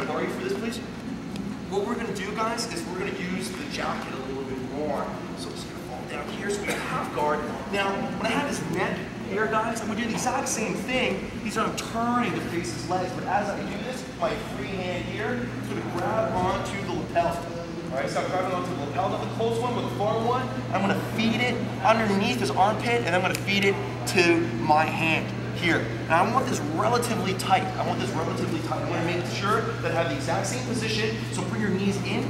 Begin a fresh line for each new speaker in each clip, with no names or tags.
I borrow you for this, please? What we're gonna do, guys, is we're gonna use the jacket a little bit more. So it's gonna fall down here, so we have half guard. Now, when I have this neck here, guys, I'm gonna do the exact same thing. These are I'm turning to face his legs, but as I do this, my free hand here is gonna grab onto the lapel. All right, so I'm grabbing onto the lapel of the close one with the far one. I'm gonna feed it underneath his armpit, and I'm gonna feed it to my hand here. And I want this relatively tight. I want to make sure that I have the exact same position. So bring your knees in.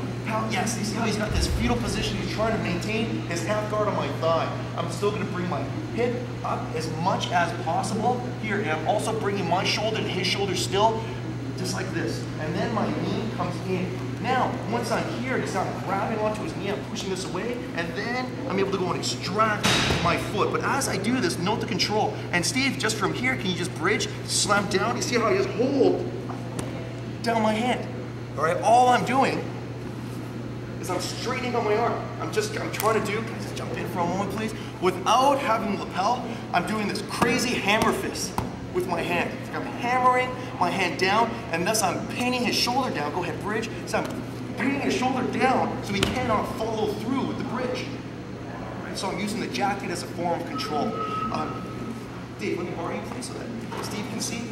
Yes, you see how he's got this fetal position. He's trying to maintain his half guard on my thigh. I'm still gonna bring my hip up as much as possible here. And I'm also bringing my shoulder and his shoulder still, just like this. And then my knee comes in. Now, once I'm here, it's not grabbing onto his knee, I'm pushing this away, and then I'm able to go and extract my foot. But as I do this, note the control. And Steve, just from here, can you just bridge, slam down? You see how I just hold down my hand? All right, all I'm doing is I'm straightening on my arm. I'm trying to do, can I just jump in for a moment, please? Without having the lapel, I'm doing this crazy hammer fist with my hand. I'm hammering my hand down, and thus I'm pinning his shoulder down. Go ahead, bridge. So I'm pinning his shoulder down so he cannot follow through with the bridge. Right, so I'm using the jacket as a form of control. Dave, let me borrow you, please, so that Steve can see.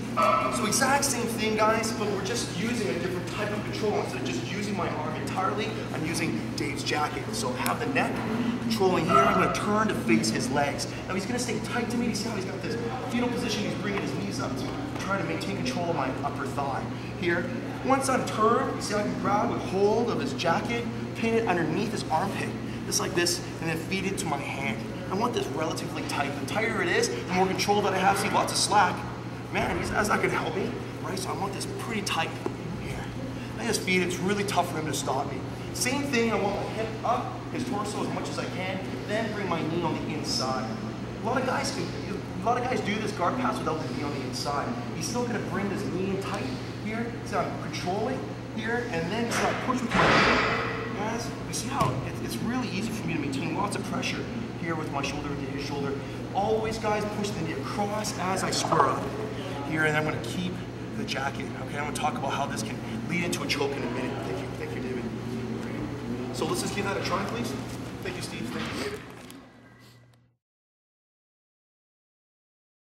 So exact same thing, guys, but we're just using a different type of control. Instead of just using my arm entirely, I'm using Dave's jacket. So I have the neck controlling here. I'm going to turn to face his legs. Now he's going to stay tight to me. You see how he's got this fetal position? He's bringing his knees up, trying to maintain control of my upper thigh. Here, once I'm turned, you see how I can grab a hold of his jacket, pin it underneath his armpit, just like this, and then feed it to my hand. I want this relatively tight. The tighter it is, the more control that I have. See, lots of slack. Man, that's not gonna help me, right? So I want this pretty tight here. I just feed it. It's really tough for him to stop me. Same thing, I want my hip up, his torso as much as I can, then bring my knee on the inside. A lot of guys do this guard pass without the knee on the inside. He's still gonna bring this knee in tight here. So I'm controlling here, and then so I push with my knee. Guys, you see how it's really easy for me to maintain lots of pressure here with my shoulder into his shoulder. Always, guys, push the knee across as I square up here, and I'm going to keep the jacket. Okay, I'm going to talk about how this can lead into a choke in a minute. Thank you, David. So let's just give that a try, please. Thank you, Steve. Thank you, David.